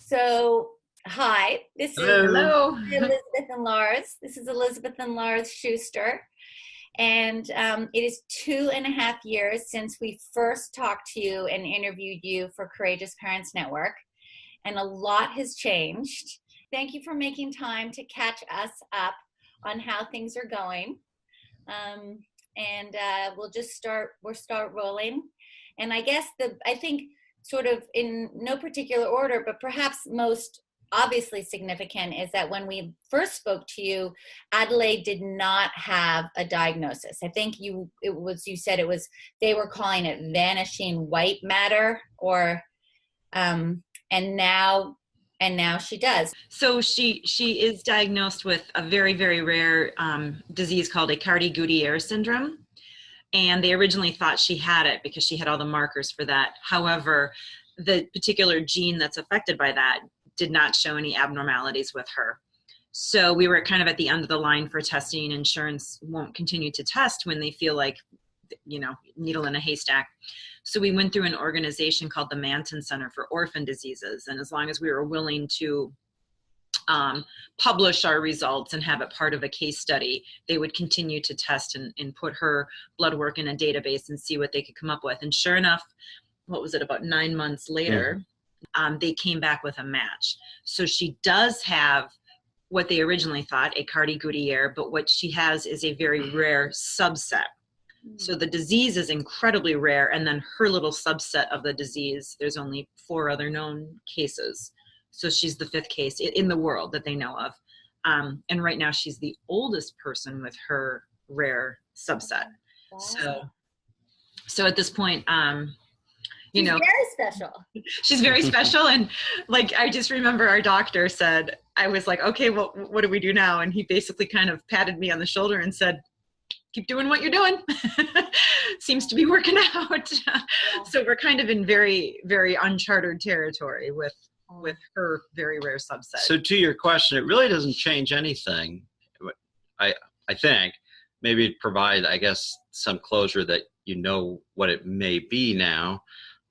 So, hi, this is Hello. Hello. Elizabeth and Lars. This is Elizabeth and Lars Schuster. And it is 2.5 years since we first talked to you and interviewed you for Courageous Parents Network. And a lot has changed. Thank you for making time to catch us up on how things are going. We'll start rolling. And I guess I think sort of in no particular order, but perhaps most obviously significant is that when we first spoke to you, Adelaide did not have a diagnosis. I think you said they were calling it vanishing white matter, and now she does. So she is diagnosed with a very, very rare disease called Aicardi-Gouttiere syndrome. And they originally thought she had it because she had all the markers for that. However, the particular gene that's affected by that did not show any abnormalities with her. So we were kind of at the end of the line for testing. Insurance won't continue to test when they feel like, needle in a haystack. So we went through an organization called the Manton Center for Orphan Diseases. And as long as we were willing to publish our results and have it part of a case study, they would continue to test and put her blood work in a database and see what they could come up with. And sure enough, about 9 months later, they came back with a match. So she does have what they originally thought, Aicardi-Gouttiere, but what she has is a very rare subset. So the disease is incredibly rare, and then her little subset of the disease, there's only 4 other known cases. So she's the 5th case in the world that they know of. And right now she's the oldest person with her rare subset. Wow. So at this point, she's very special. She's very special. And I just remember our doctor said, I was like, okay, well, what do we do now? And he basically kind of patted me on the shoulder and said, keep doing what you're doing. Seems to be working out. Yeah. So we're kind of in very, very uncharted territory with her very rare subset. So to your question, it really doesn't change anything. I think maybe provide, I guess, some closure that you know what it may be now,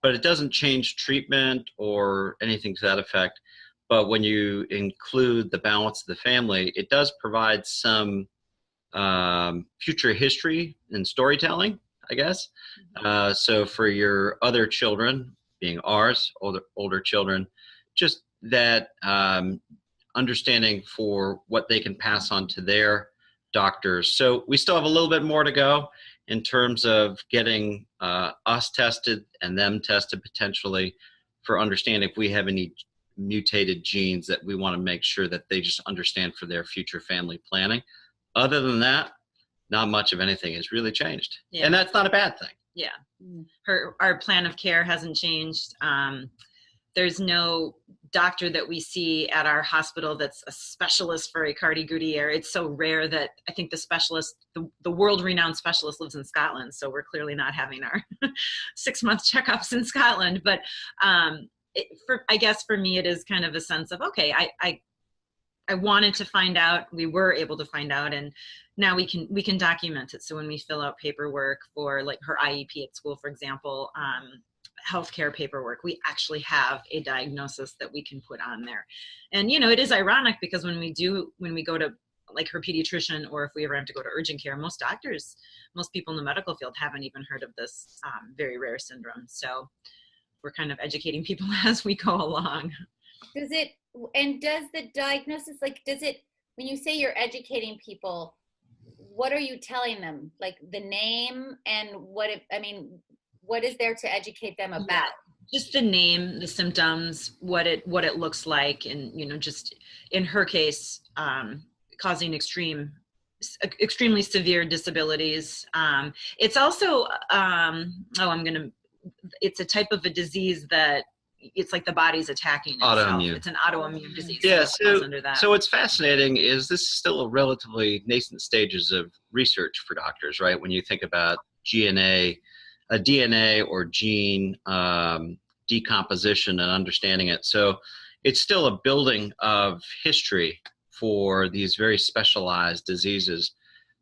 but it doesn't change treatment or anything to that effect. But when you include the balance of the family, it does provide some future history and storytelling, I guess. So for your other children, being ours, older children, just that understanding for what they can pass on to their doctors. So we still have a little bit more to go in terms of getting us tested and them tested potentially for understanding if we have any mutated genes that we want to make sure that they just understand for their future family planning. Other than that, not much of anything has really changed. Yeah. And that's not a bad thing. Yeah. Our plan of care hasn't changed. There's no doctor that we see at our hospital that's a specialist for Aicardi-Gouttiere. It's so rare that I think the specialist, the world-renowned specialist, lives in Scotland. So we're clearly not having our 6-month checkups in Scotland. But I guess for me, it is kind of a sense of, okay, I wanted to find out, we were able to find out, and now we can document it. So when we fill out paperwork for her IEP at school, for example, healthcare paperwork, we actually have a diagnosis that we can put on there. And it is ironic because when we go to her pediatrician, or if we ever have to go to urgent care, most people in the medical field haven't even heard of this very rare syndrome. So we're kind of educating people as we go along. Does the diagnosis, when you say you're educating people, what are you telling them? The name and what is there to educate them about? Yeah, just the name, the symptoms, what it looks like, and just in her case, causing extremely severe disabilities. It's also it's a type of a disease that it's like the body's attacking itself. Autoimmune. It's an autoimmune disease. Yeah, so what's fascinating is this is still a relatively nascent stages of research for doctors, right? When you think about DNA or gene decomposition and understanding it. So it's still a building of history for these very specialized diseases.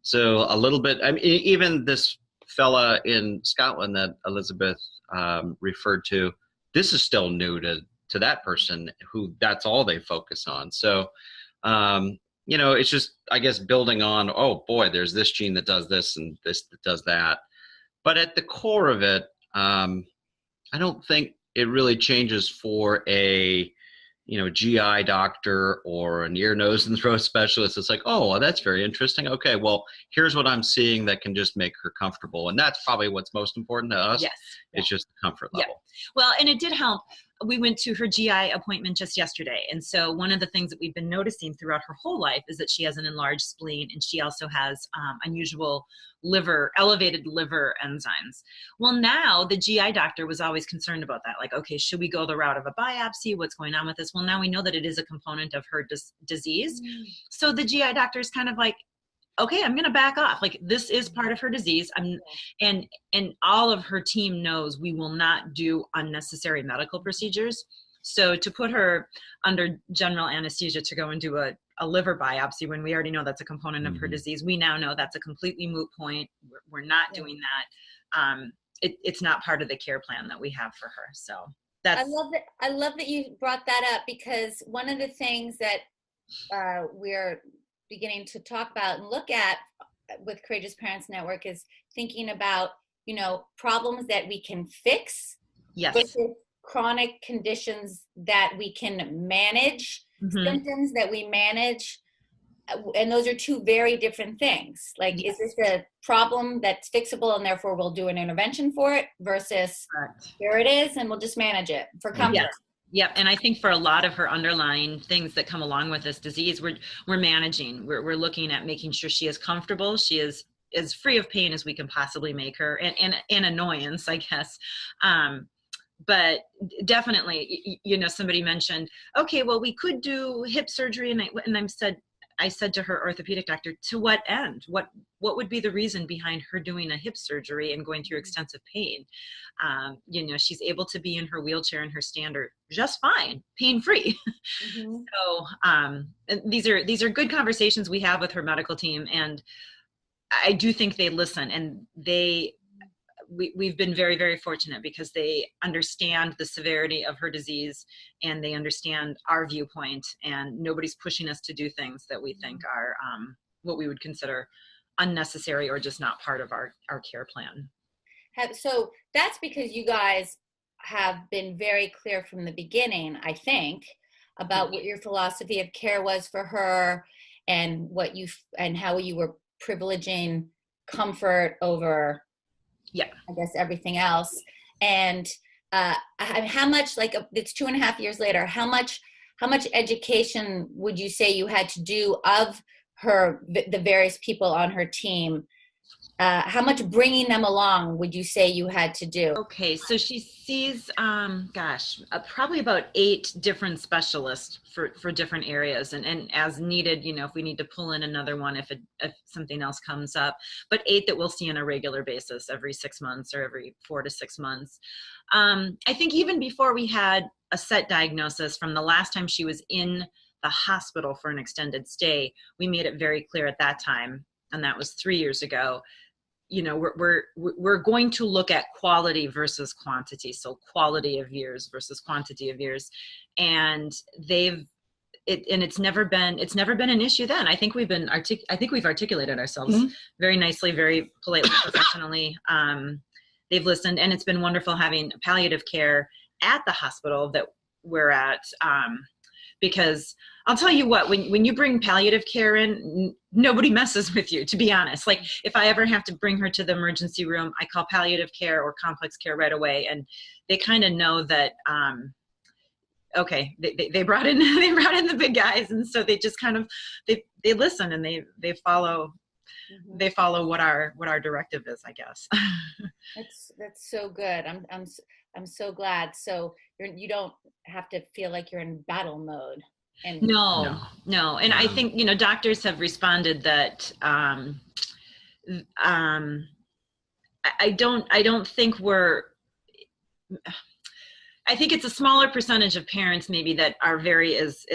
So a little bit, even this fella in Scotland that Elizabeth referred to, this is still new to to that person who that's all they focus on. So, it's just, I guess, building on, oh boy, there's this gene that does this and this that does that. But at the core of it, I don't think it really changes for a GI doctor or an ear, nose, and throat specialist. It's like, oh, well, that's very interesting. Okay, well, here's what I'm seeing that can just make her comfortable. And that's probably what's most important to us. Yes. It's just the comfort level. Yeah. Well, and it did help. We went to her GI appointment just yesterday. And so one of the things that we've been noticing throughout her whole life is that she has an enlarged spleen, and she also has unusual elevated liver enzymes. Well, now the GI doctor was always concerned about that. Like, okay, should we go the route of a biopsy? What's going on with this? Well, now we know that it is a component of her disease. So the GI doctor is kind of like, okay, I'm going to back off. Like, this is part of her disease. And all of her team knows we will not do unnecessary medical procedures. So to put her under general anesthesia to go and do a liver biopsy when we already know that's a component of her disease, we now know that's a completely moot point. We're not doing that. It's not part of the care plan that we have for her. So that's. I love that you brought that up, because one of the things that we're beginning to talk about and look at with Courageous Parents Network is thinking about, problems that we can fix. Yes. Versus chronic conditions that we can manage, symptoms that we manage. And those are two very different things. Like, is this a problem that's fixable and therefore we'll do an intervention for it, versus here it is and we'll just manage it for comfort. Yes. Yep. And I think for a lot of her underlying things that come along with this disease, we're managing. We're looking at making sure she is comfortable. She is as free of pain as we can possibly make her, and annoyance, I guess. But definitely, somebody mentioned, okay, well, we could do hip surgery. And I said to her orthopedic doctor, to what end? What would be the reason behind her doing a hip surgery and going through extensive pain? She's able to be in her wheelchair and her stander just fine, pain-free. So these are good conversations we have with her medical team, and I do think they listen, and we've been very, very fortunate because they understand the severity of her disease, and they understand our viewpoint, and nobody's pushing us to do things that we think are what we would consider unnecessary or just not part of our care plan. So that's because you guys have been very clear from the beginning, I think, about what your philosophy of care was for her, and how you were privileging comfort over, I guess, everything else. And how much, like, it's 2.5 years later, how much education would you say you had to do of the various people on her team? How much bringing them along would you say you had to do? Okay, so she sees, probably about 8 different specialists for different areas, and as needed, if we need to pull in another one if something else comes up, but 8 that we'll see on a regular basis every 6 months or every 4 to 6 months. I think even before we had a set diagnosis, from the last time she was in the hospital for an extended stay, we made it very clear at that time, and that was 3 years ago, we're going to look at quality versus quantity. So quality of years versus quantity of years. And it's never been an issue then. I think we've articulated ourselves very nicely, very politely, professionally. They've listened, and it's been wonderful having palliative care at the hospital that we're at, because I'll tell you what, when you bring palliative care in, nobody messes with you, to be honest. Like, if I ever have to bring her to the emergency room, I call palliative care or complex care right away, and they kind of know that, okay, they brought in the big guys, and so they just kind of they listen, and they follow. They follow what our directive is, I guess. That's so good. I'm so glad. So you don't have to feel like you're in battle mode. And no. And I think, doctors have responded that I don't think I think it's a smaller percentage of parents maybe that are very as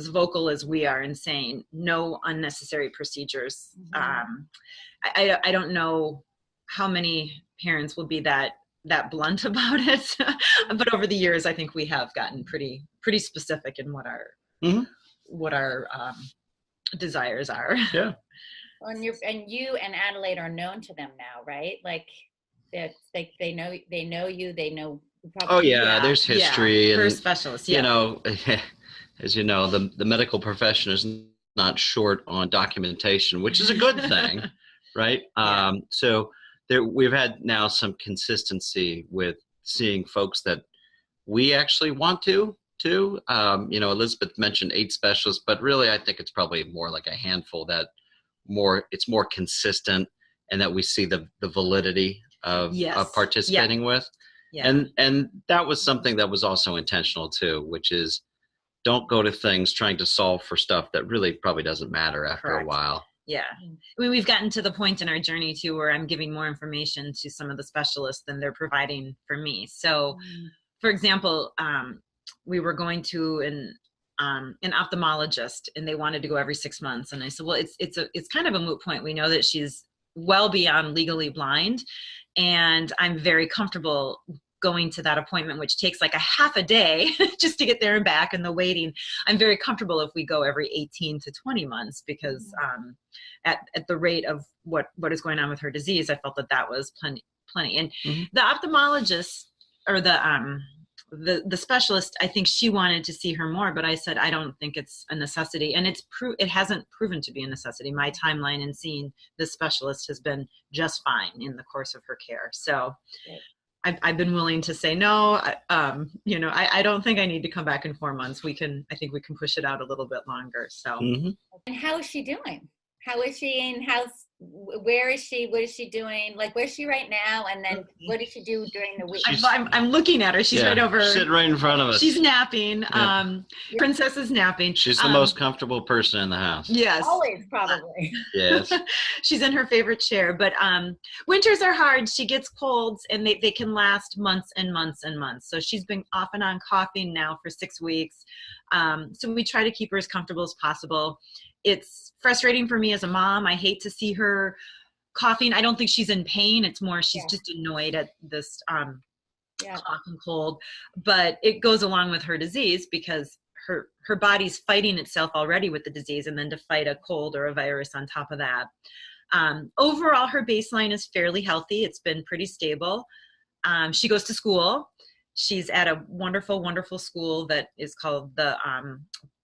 vocal as we are in saying no unnecessary procedures. I don't know how many parents will be that that blunt about it. But over the years, I think we have gotten pretty specific in what our desires are. Yeah. Well, and you and Adelaide are known to them now, right? Like that, they know you. They know. Probably, Oh yeah, there's history for and specialists. You know, as you know, the medical profession is not short on documentation, which is a good thing, right? Yeah. So we've had now some consistency with seeing folks that we actually want to. You know, Elizabeth mentioned 8 specialists, but really, I think it's probably more like a handful that it's more consistent, and that we see the validity of participating with. Yeah. And that was something that was also intentional too, which is don't go to things trying to solve for stuff that really probably doesn't matter after a while. Yeah. I mean, we've gotten to the point in our journey too where I'm giving more information to some of the specialists than they're providing for me. So, for example, we were going to an ophthalmologist, and they wanted to go every 6 months. And I said, well, it's kind of a moot point. We know that she's well beyond legally blind, and I'm very comfortable going to that appointment, which takes like a half a day just to get there and back, and the waiting. I'm very comfortable if we go every 18 to 20 months because at the rate of what is going on with her disease, I felt that was plenty. And the ophthalmologist, or the specialist, I think she wanted to see her more, but I said, I don't think it's a necessity. And it hasn't proven to be a necessity. My timeline in seeing this specialist has been just fine in the course of her care. So I've been willing to say, no, you know, I don't think I need to come back in 4 months. I think we can push it out a little bit longer. So. And how is she doing? How is she in house? Where is she? What is she doing? Like, where's she right now? And then what does she do during the week? I'm looking at her. She's right over. Sitting right in front of us. She's napping. Princess is napping. She's the most comfortable person in the house. Yes. Always, probably. Yes. She's in her favorite chair. But winters are hard. She gets colds, and they can last months and months and months. So she's been off and on coughing now for 6 weeks. So we try to keep her as comfortable as possible. It's frustrating for me as a mom. I hate to see her coughing. I don't think she's in pain. It's more she's just annoyed at this cough and cold. But it goes along with her disease because her body's fighting itself already with the disease, and then to fight a cold or a virus on top of that. Overall, her baseline is fairly healthy. It's been pretty stable. She goes to school. She's at a wonderful, wonderful school that is called the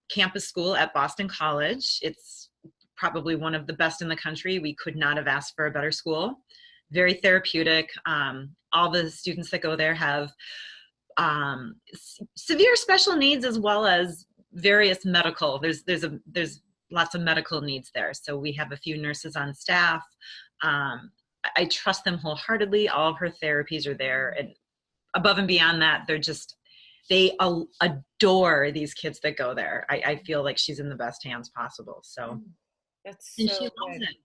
campus school at Boston College. It's probably one of the best in the country. We could not have asked for a better school. Very therapeutic. All the students that go there have severe special needs, as well as various medical. There's lots of medical needs there. So we have a few nurses on staff. I trust them wholeheartedly. All of her therapies are there, and above and beyond that, they adore these kids that go there. I feel like she's in the best hands possible. So that's and she loves it.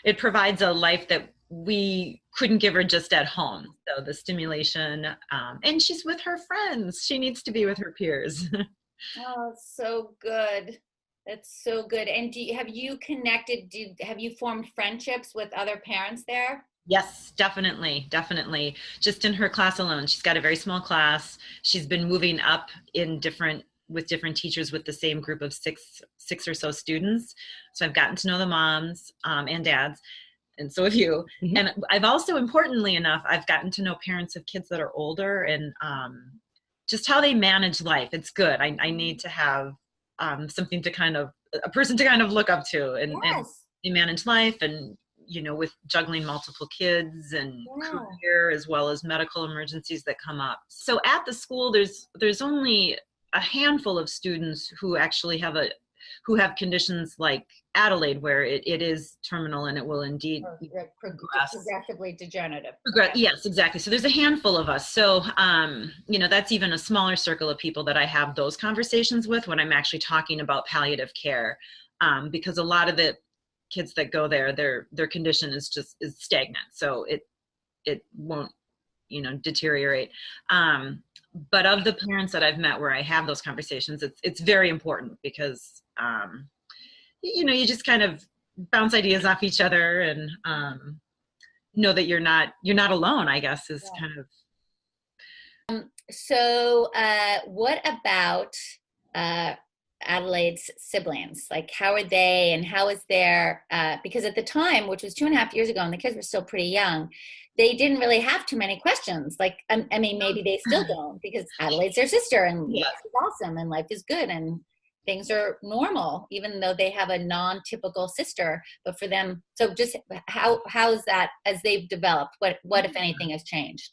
It provides a life that we couldn't give her just at home. So the stimulation, and she's with her friends. She needs to be with her peers. Oh, so good. That's so good. And have you connected? Have you formed friendships with other parents there? Yes, definitely. Just in her class alone, she's got a very small class. She's been moving up with different teachers with the same group of six or so students. So I've gotten to know the moms and dads, and so have you. And I've also, importantly enough, I've gotten to know parents of kids that are older, and just how they manage life. It's good. I need to have something a person to kind of look up to, and they manage life, and with juggling multiple kids and career, as well as medical emergencies that come up. So at the school, there's only a handful of students who actually have conditions like Adelaide, where it is terminal and it will indeed progress. Progressively degenerative. Yes, exactly. So there's a handful of us. So, that's even a smaller circle of people that I have those conversations with when I'm actually talking about palliative care, because a lot of the kids that go there, their condition is stagnant. So it won't, deteriorate. But of the parents that I've met where I have those conversations, it's very important because, you just kind of bounce ideas off each other and know that you're not alone, I guess, is kind of So what about Adelaide's siblings? Like, how are they, and how is their, because at the time, which was 2.5 years ago, and the kids were still pretty young, they didn't really have too many questions. Like, I mean, maybe they still don't, because Adelaide's their sister, and life is awesome, and life is good, and things are normal, even though they have a non-typical sister. But for them, so just how's that as they've developed? What if anything has changed?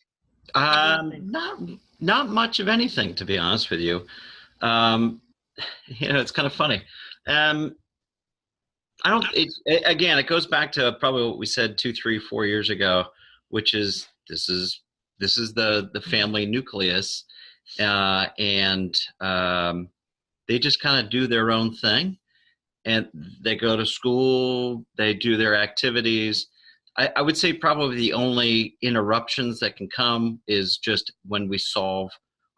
Not much of anything, to be honest with you. It's kind of funny. I don't. Again, it goes back to probably what we said 2, 3, 4 years ago, which is this is the family nucleus, and they just kind of do their own thing, and they go to school, they do their activities. I would say probably the only interruptions that can come is just when we solve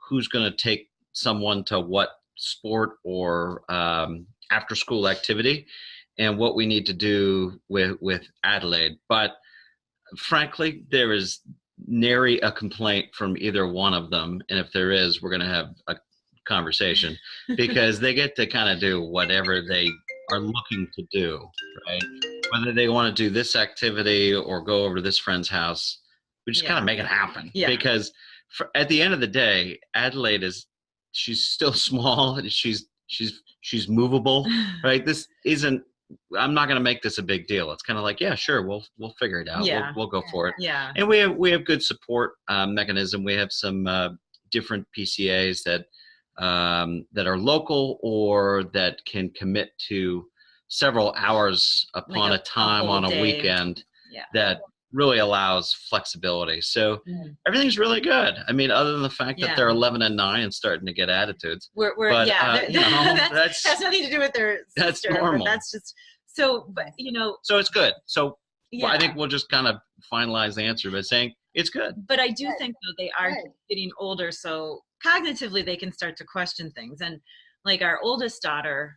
who's going to take someone to what sport or after school activity, and what we need to do with Adelaide. But frankly, there is nary a complaint from either one of them. And if there is, we're going to have a conversation, because they get to kind of do whatever they are looking to do, right? Whether they want to do this activity or go over to this friend's house, we just kind of make it happen. Yeah. Because at the end of the day, Adelaide she's still small. She's movable, right? This isn't, I'm not going to make this a big deal. It's kind of like, yeah, sure, we'll figure it out. Yeah. We'll go for it. Yeah. And we have good support mechanism. We have some different PCAs that are local or that can commit to several hours upon like a time on a weekend that really allows flexibility. So everything's really good. I mean, other than the fact that they're 11 and 9 and starting to get attitudes. That has nothing to do with their sister. That's normal. That's just so, So it's good. So I think we'll just kind of finalize the answer by saying it's good. But I do think though they are getting older, so cognitively they can start to question things. And like our oldest daughter,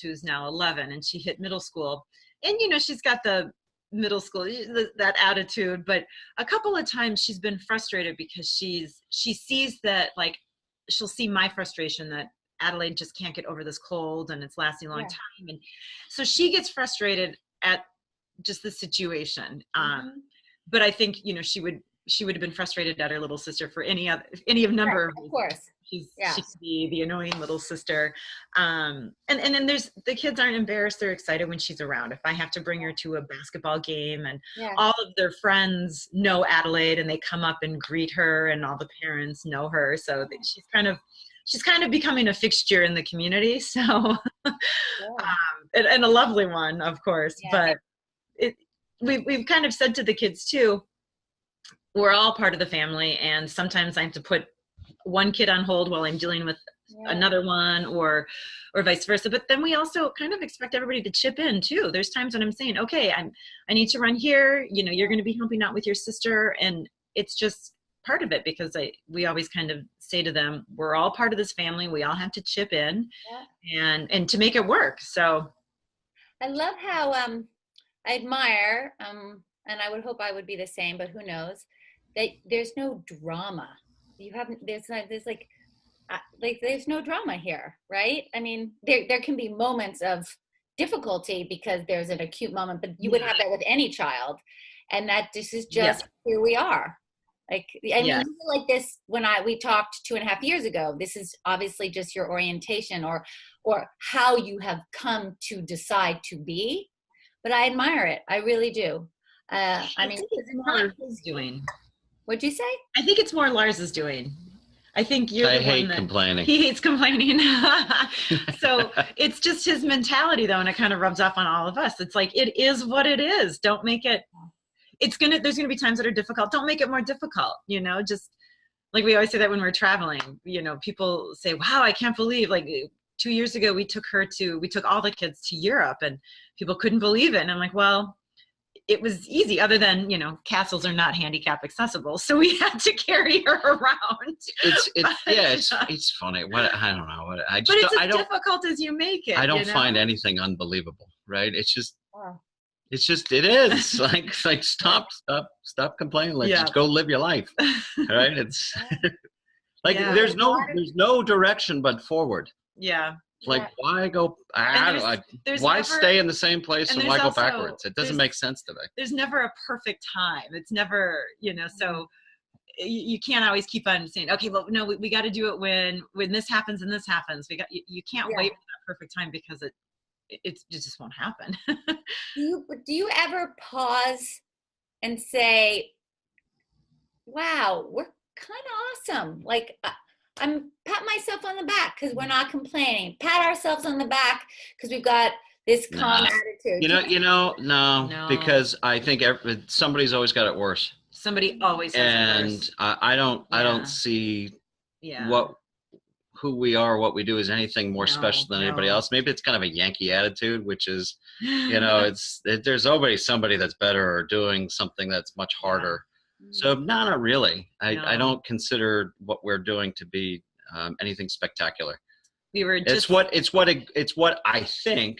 who's now 11, and she hit middle school, and she's got the middle school that attitude, but a couple of times she's been frustrated because she sees that, like, she'll see my frustration that Adelaide just can't get over this cold and it's lasting a long time, and so she gets frustrated at just the situation. But I think she would have been frustrated at her little sister for any number of of course. She could be the annoying little sister. And then the kids aren't embarrassed. They're excited when she's around. If I have to bring her to a basketball game and all of their friends know Adelaide and they come up and greet her and all the parents know her. So she's kind of becoming a fixture in the community. So, and a lovely one, of course, but we've kind of said to the kids too, we're all part of the family, and sometimes I have to put one kid on hold while I'm dealing with another one, or vice versa. But then we also kind of expect everybody to chip in too. There's times when I'm saying, okay, I need to run here. You're going to be helping out with your sister, and it's just part of it, because we always kind of say to them, we're all part of this family. We all have to chip in and to make it work. So I love how I admire, and I would hope I would be the same, but who knows, that there's no drama. There's no drama here, right? I mean, there can be moments of difficulty because there's an acute moment, but you would have that with any child, and that this is just here we are. Like, I mean, like this when we talked 2.5 years ago. This is obviously just your orientation or how you have come to decide to be. But I admire it. I really do. I mean, it's more Lars doing. What'd you say? I think it's more Lars' doing. I think you're the one hate complaining. He hates complaining. So it's just his mentality though, and it kind of rubs off on all of us. It's like, it is what it is. Don't make it, there's gonna be times that are difficult. Don't make it more difficult, just like we always say that when we're traveling, people say, wow, I can't believe, like 2 years ago, we took all the kids to Europe and people couldn't believe it. And I'm like, well, it was easy, other than, castles are not handicap accessible. So we had to carry her around. It's funny. I don't know. But it's as difficult as you make it. I don't find anything unbelievable, right? It is like stop complaining. Just go live your life. Right. Like Yeah. there's no direction but forward. Yeah. Like why go? There's Why never, stay in the same place and why go also, backwards? It doesn't make sense to me. There's never a perfect time. It's never, so you can't always keep on saying, okay, well, no, we got to do it when this happens and this happens. You can't wait for that perfect time, because it just won't happen. Do you ever pause and say, wow, we're kind of awesome? Like, I'm pat myself on the back because we're not complaining. Pat ourselves on the back because we've got this calm attitude. No, because I think somebody's always got it worse. Somebody always has it worse. And I don't see who we are, what we do is anything more special than anybody else. Maybe it's kind of a Yankee attitude, which is, there's always somebody that's better or doing something that's much harder. So no, not really. I don't consider what we're doing to be anything spectacular. It's what I think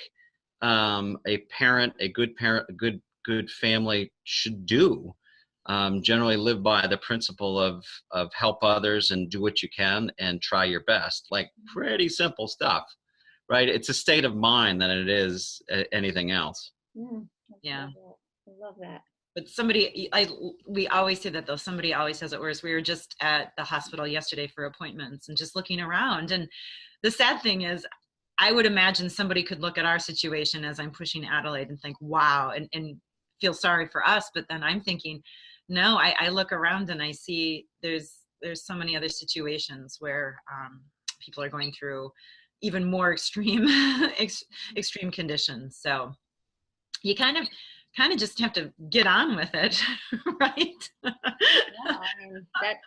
a good family should do. Generally live by the principle of help others and do what you can and try your best. Like pretty simple stuff, right? It's a state of mind than it is anything else. I love that. But we always say that though, somebody always has it worse. We were just at the hospital yesterday for appointments and just looking around. And the sad thing is, I would imagine somebody could look at our situation as I'm pushing Adelaide and think, wow, and feel sorry for us. But then I'm thinking, no, I look around and I see there's so many other situations where people are going through even more extreme extreme conditions. So you kind of just have to get on with it, right?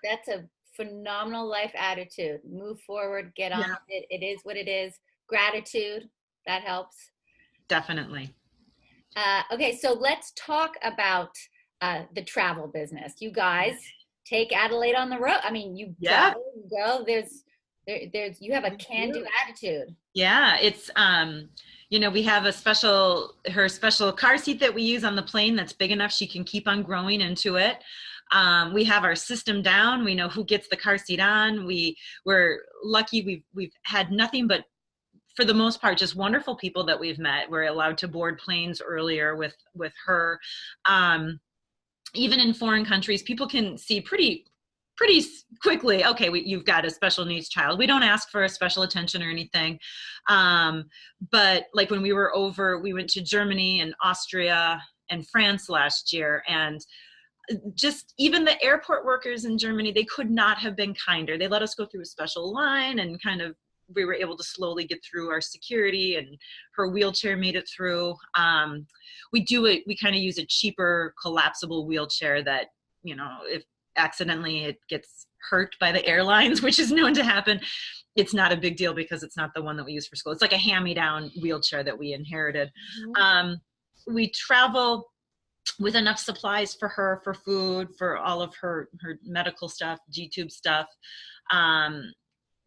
That's a phenomenal life attitude. Move forward, get on with it. It is what it is. Gratitude, that helps. Definitely. Okay, so let's talk about the travel business. You guys take Adelaide on the road. I mean, you go. There's you have a can-do attitude. Yeah, it's we have her special car seat that we use on the plane that's big enough she can keep on growing into it. We have our system down. We know who gets the car seat on. We're lucky. We've had nothing but, for the most part, just wonderful people that we've met. We're allowed to board planes earlier with her. Even in foreign countries, people can see pretty quickly, okay, you've got a special needs child. We don't ask for a special attention or anything. But like when we went to Germany and Austria and France last year, and just even the airport workers in Germany, they could not have been kinder. They let us go through a special line, and we were able to slowly get through our security, and her wheelchair made it through. We kind of use a cheaper collapsible wheelchair that, if accidentally it gets hurt by the airlines, which is known to happen, it's not a big deal because it's not the one that we use for school. It's like a hand-me-down wheelchair that we inherited. We travel with enough supplies for her, for food, for all of her medical stuff, G-tube stuff.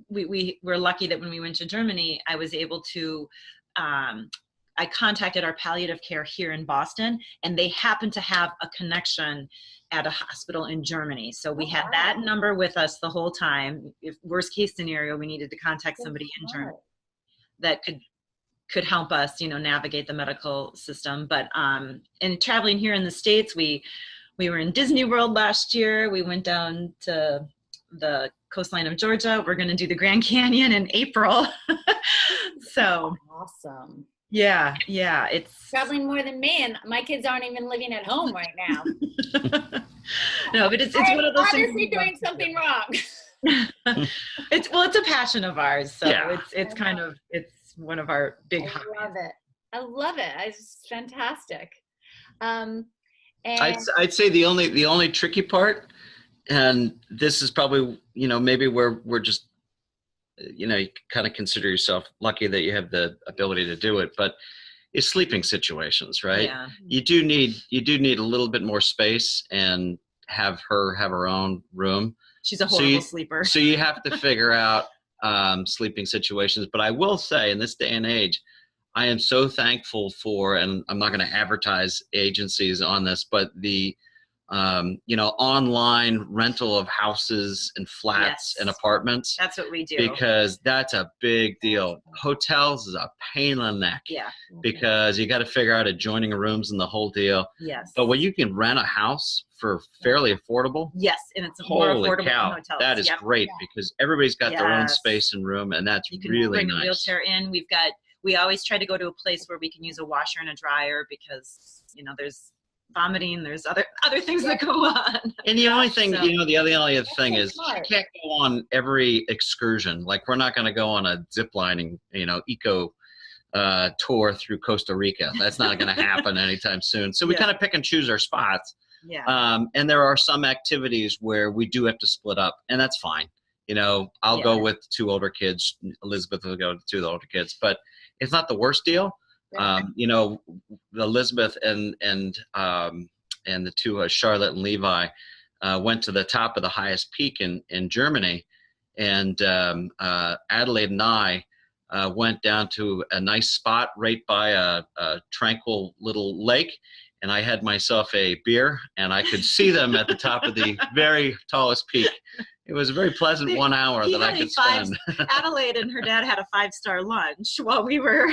We were lucky that when we went to Germany, I was able to, I contacted our palliative care here in Boston, and they happened to have a connection at a hospital in Germany. So we had that number with us the whole time. If worst case scenario, we needed to contact somebody in Germany that could help us, navigate the medical system. But in traveling here in the States, we were in Disney World last year. We went down to the coastline of Georgia. We're going to do the Grand Canyon in April. So awesome. Yeah, it's traveling more than me, and my kids aren't even living at home right now. No, but it's one of those things. Honestly, doing something wrong. It's a passion of ours, so it's one of our big hobbies. I love it. It's fantastic. And I'd say the only tricky part, and this is probably maybe where we're just you kind of consider yourself lucky that you have the ability to do it, but it's sleeping situations, right? Yeah. You do need a little bit more space and have her own room. She's a horrible sleeper. So you have to figure out sleeping situations. But I will say, in this day and age, I am so thankful for, and I'm not going to advertise agencies on this, but the online rental of houses and flats and apartments. That's what we do. Because that's a big deal. Hotels is a pain in the neck. Yeah. Because you got to figure out adjoining rooms and the whole deal. Yes. But when you can rent a house for fairly affordable. Yes, and it's more affordable than hotels. That is great because everybody's got their own space and room, and that's you can really bring nice. A wheelchair in. We always try to go to a place where we can use a washer and a dryer because there's vomiting, there's other things that go on. And the only thing, the only other thing is you can't go on every excursion. Like we're not going to go on a zip lining, eco tour through Costa Rica. That's not going to happen anytime soon. So we kind of pick and choose our spots. Yeah. And there are some activities where we do have to split up, and that's fine. I'll go with 2 older kids. Elizabeth will go with 2 older kids, but it's not the worst deal. Elizabeth and the 2 Charlotte and Levi went to the top of the highest peak in Germany, and Adelaide and I went down to a nice spot right by a tranquil little lake, and I had myself a beer, and I could see them at the top of the very tallest peak. It was a very pleasant 1 hour that I could spend. Adelaide and her dad had a 5-star lunch while we were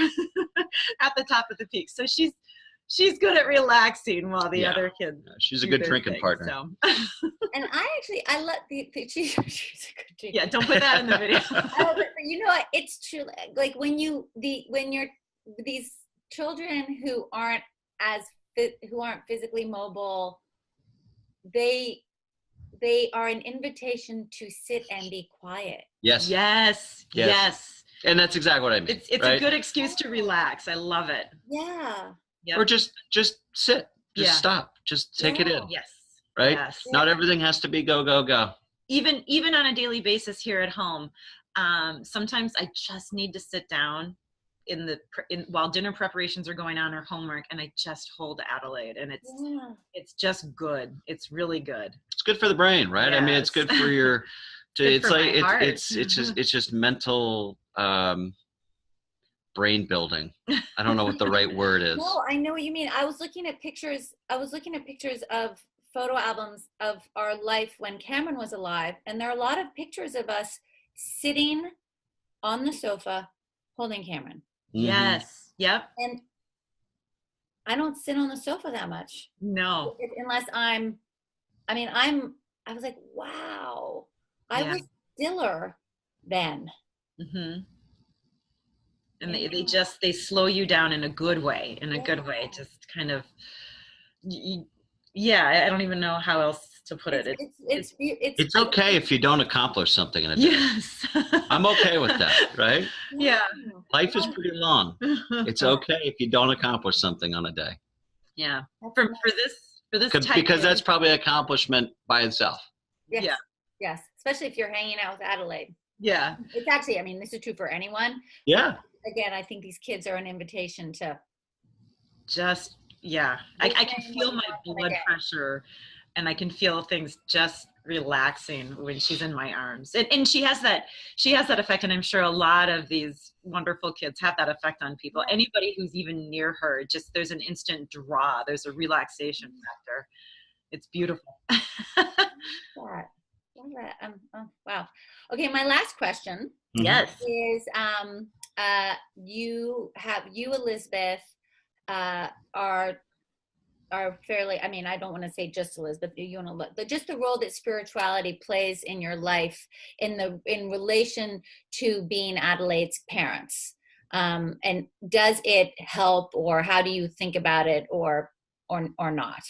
at the top of the peak. So she's good at relaxing while the other kids. She's a good drinking partner. So. And I love she's a good drinking. Yeah, don't put that in the video. But it's true. Like when you're these children who aren't physically mobile, they are an invitation to sit and be quiet. Yes. And that's exactly what I mean. It's a good excuse to relax. I love it. Yeah. Yep. Or just sit. Just stop. Just take it in. Yes. Right? Yes. Not everything has to be go, go, go. Even on a daily basis here at home, sometimes I just need to sit down while dinner preparations are going on or homework, and I just hold Adelaide, and it's just good. It's really good. It's good for the brain, right? Yes. I mean, it's good for your. It's just mental brain building. I don't know what the right word is. No, I know what you mean. I was looking at pictures of photo albums of our life when Cameron was alive, and there are a lot of pictures of us sitting on the sofa holding Cameron. Mm-hmm. Yes. Yep. And I don't sit on the sofa that much. No. Unless I was like, wow, I was stiller then. Mm-hmm. And they slow you down in a good way, just kind of, I don't even know how else to put it. It's okay if you don't accomplish something in a day. Yes. I'm okay with that, right? Yeah. Life is pretty long. It's okay if you don't accomplish something on a day. Yeah. For this type because that's probably an accomplishment by itself. Yes. Yeah. Yes. Especially if you're hanging out with Adelaide. Yeah. It's actually, this is true for anyone. Yeah. Again, I think these kids are an invitation to just, I can feel my blood pressure, and I can feel things just relaxing when she's in my arms. And she has that effect, and I'm sure a lot of these wonderful kids have that effect on people. Anybody who's even near her, just there's an instant draw. There's a relaxation factor. It's beautiful. Wow. Okay, my last question. Yes. Is you Elizabeth are fairly, I don't want to say just Elizabeth, you want to look, but just the role that spirituality plays in your life in relation to being Adelaide's parents. And does it help, or how do you think about it, or not?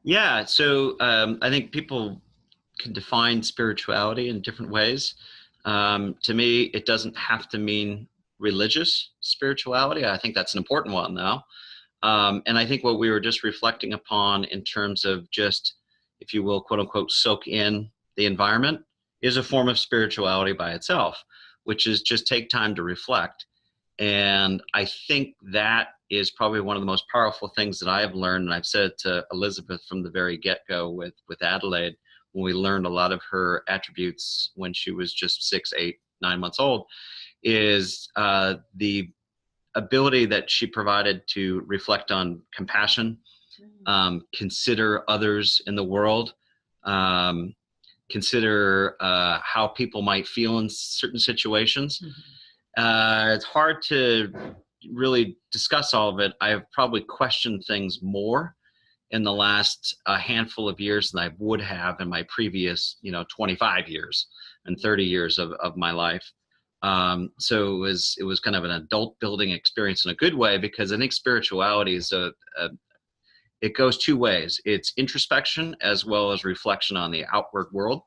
Yeah. So I think people can define spirituality in different ways. To me, it doesn't have to mean religious spirituality. I think that's an important one, though. And I think what we were just reflecting upon in terms of just, if you will, quote unquote, soak in the environment is a form of spirituality by itself, which is just take time to reflect. And I think that is probably one of the most powerful things that I have learned. And I've said it to Elizabeth from the very get-go with Adelaide, when we learned a lot of her attributes when she was just 6, 8, 9 months old, is the ability that she provided to reflect on compassion consider others in the world, consider how people might feel in certain situations. It's hard to really discuss all of it. I've probably questioned things more in the last handful of years than I would have in my previous, 25 years and 30 years of my life. So it was kind of an adult building experience in a good way, because I think spirituality is it goes two ways. It's introspection as well as reflection on the outward world.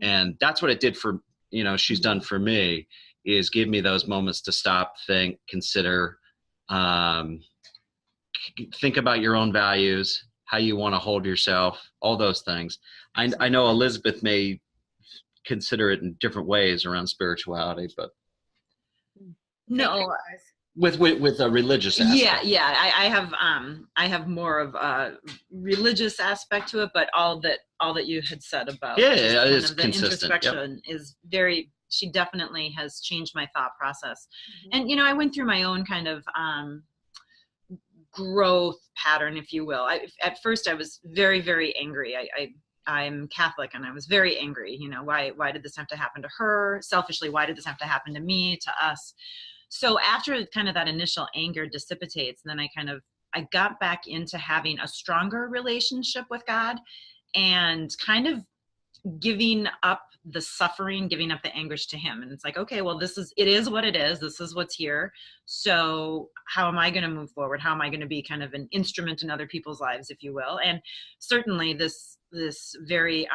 And that's what it did for, she's done for me, is give me those moments to stop, think, consider, think about your own values, how you want to hold yourself, all those things. I know Elizabeth may consider it in different ways around spirituality, but no, with a religious aspect. Yeah. I have more of a religious aspect to it, but all that you had said about it's the consistent. introspection is very. She definitely has changed my thought process, and I went through my own kind of growth pattern, if you will. At first I was very, very angry. I'm Catholic, and I was very angry. Why did this have to happen to her? Selfishly, why did this have to happen to me, to us? So after kind of that initial anger dissipates, then I got back into having a stronger relationship with God, and kind of giving up the suffering, giving up the anguish to him. And it's like, okay, well, it is what it is. This is what's here. So how am I going to move forward? How am I going to be kind of an instrument in other people's lives, if you will? And certainly this very,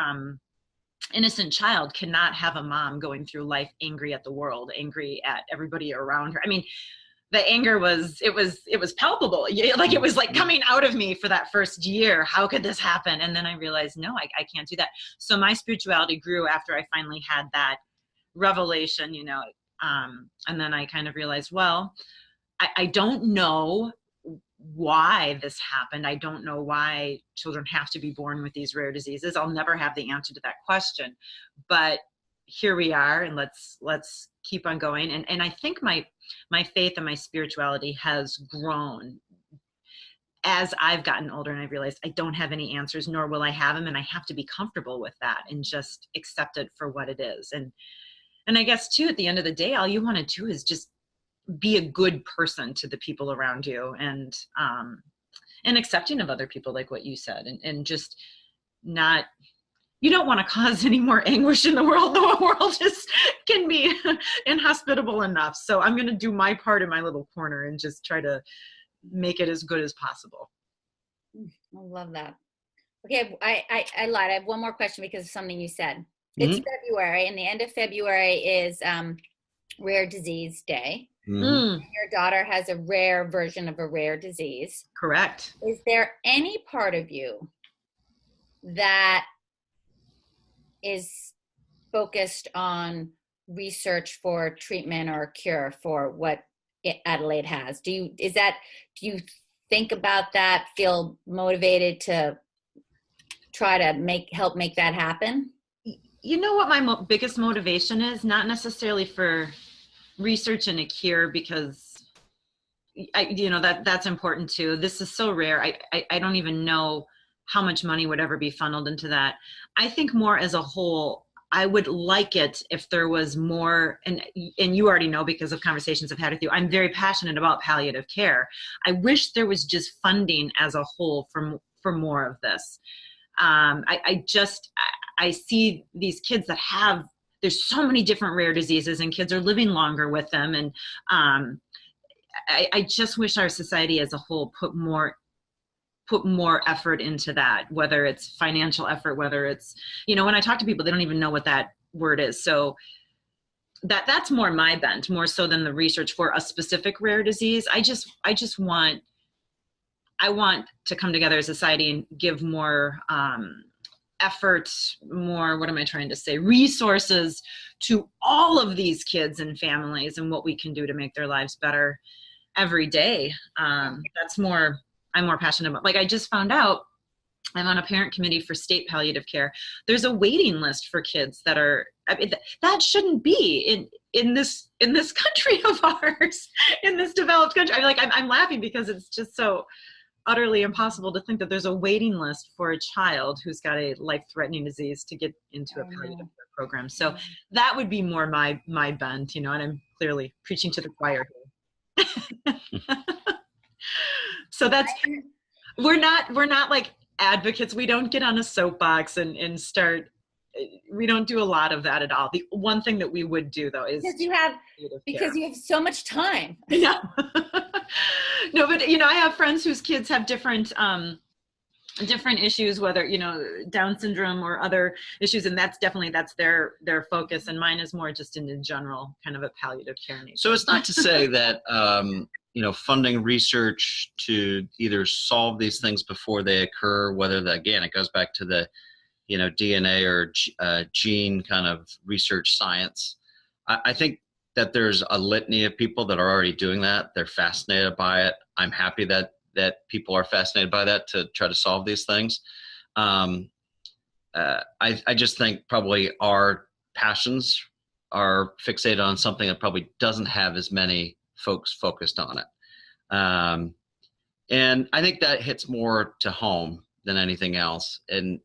innocent child cannot have a mom going through life angry at the world, angry at everybody around her. I mean, the anger was palpable. Like it was like coming out of me for that first year. How could this happen? And then I realized, no, I can't do that. So my spirituality grew after I finally had that revelation, and then I kind of realized, well, I don't know why this happened. I don't know why children have to be born with these rare diseases. I'll never have the answer to that question, but here we are, and let's keep on going. And I think my faith and my spirituality has grown as I've gotten older, and I've realized I don't have any answers, nor will I have them. And I have to be comfortable with that and just accept it for what it is. And I guess too, at the end of the day, all you want to do is just be a good person to the people around you, and accepting of other people, like what you said, and just not, you don't want to cause any more anguish in the world. The world just can be inhospitable enough. So I'm going to do my part in my little corner and just try to make it as good as possible. I love that. Okay. I lied. I have one more question because of something you said. It's February, and the end of February is Rare Disease Day. Your daughter has a rare version of a rare disease. Correct. Is there any part of you that is focused on research for treatment or cure for what Adelaide has? Do you think about that, feel motivated to try to help make that happen? You know what my biggest motivation is? Not necessarily for research and a cure, because that's important too. This is so rare. I don't even know how much money would ever be funneled into that. I think more as a whole, I would like it if there was more, and you already know because of conversations I've had with you, I'm very passionate about palliative care. I wish there was just funding as a whole for more of this. I see these kids that there's so many different rare diseases, and kids are living longer with them. And I just wish our society as a whole put more effort into that, whether it's financial effort, whether it's, when I talk to people, they don't even know what that word is. So that's more my bent, more so than the research for a specific rare disease. I want to come together as a society and give more effort, more, what am I trying to say, resources to all of these kids and families, and what we can do to make their lives better every day. That's more I'm more passionate about. Like, I just found out I'm on a parent committee for state palliative care. There's a waiting list for kids that are, that shouldn't be in this country of ours, in this developed country. I'm laughing because it's just so utterly impossible to think that there's a waiting list for a child who's got a life-threatening disease to get into a palliative care program. So that would be more my bent, and I'm clearly preaching to the choir here. So we're not like advocates. We don't get on a soapbox and start. We don't do a lot of that at all. The one thing that we would do though is because you have so much time. Yeah. No, but I have friends whose kids have different issues, whether Down syndrome or other issues, and that's their focus, and mine is more just in the general kind of a palliative care nature. So it's not to say that funding research to either solve these things before they occur, whether again it goes back to the DNA or gene kind of research science. I think that there's a litany of people that are already doing that. They're fascinated by it. I'm happy that people are fascinated by that to try to solve these things. I just think probably our passions are fixated on something that probably doesn't have as many folks focused on it. And I think that hits more to home than anything else. And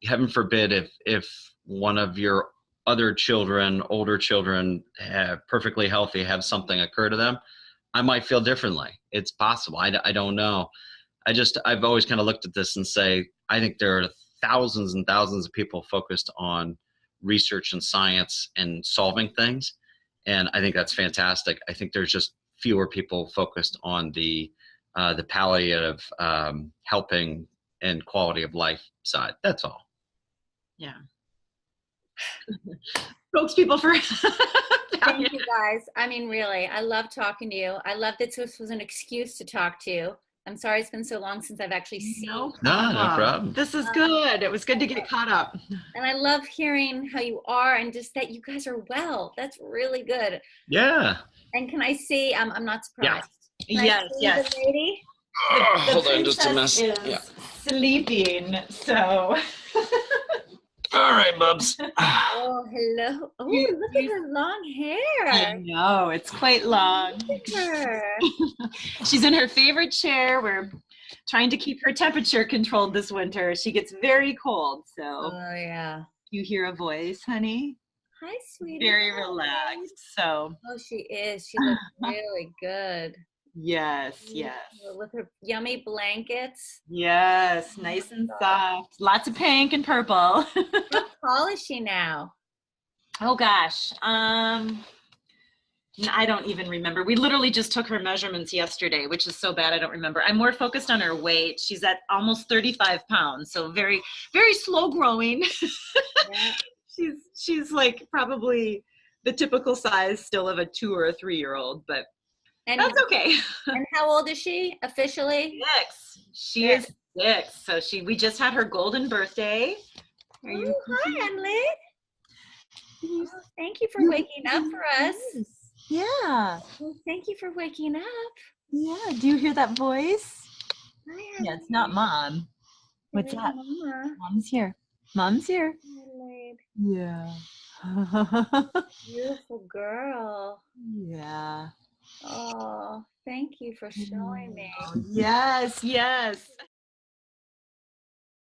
heaven forbid if one of your other children, older children, perfectly healthy, have something occur to them, I might feel differently. It's possible. I don't know. I've always kind of looked at this and say, I think there are thousands and thousands of people focused on research and science and solving things. And I think that's fantastic. I think there's just fewer people focused on the palliative helping and quality of life side. That's all. Yeah. Spokespeople for Thank you guys. I mean, really, I love talking to you. I love that this was an excuse to talk to you. I'm sorry it's been so long since I've actually seen you. No problem. This is good. It was good to get caught up. And I love hearing how you are and just that you guys are well. That's really good. Yeah. And can I see, I'm not surprised. Yeah. Yes. The lady? Hold on just a minute. Yeah. Sleeping, so. All right, Bubs. Oh, hello. Oh, look at her long hair. I know, it's quite long. Look at her. She's in her favorite chair. We're trying to keep her temperature controlled this winter. She gets very cold, so. Oh, yeah. You hear a voice, honey? Hi, sweetie. Very relaxed, so. Oh, she is. She looks really good. Yes. With her yummy blankets. Yes, nice and soft. Lots of pink and purple. How tall is she now? Oh gosh. I don't even remember. We literally just took her measurements yesterday, which is so bad I don't remember. I'm more focused on her weight. She's at almost 35 pounds, so very, very slow growing. Yeah. She's like probably the typical size still of a 2 or a 3-year-old, but and that's okay. And how old is she officially? 6. She is 6. So we just had her golden birthday. Hi, Adelaide. Oh, thank you for waking up for us. Yeah. Well, thank you for waking up. Yeah. Do you hear that voice? Hi, yeah, it's not Mom. What's that? Mom's here. Mom's here. Adelaide. Yeah. Beautiful girl. Yeah. Oh, thank you for showing me. Yes.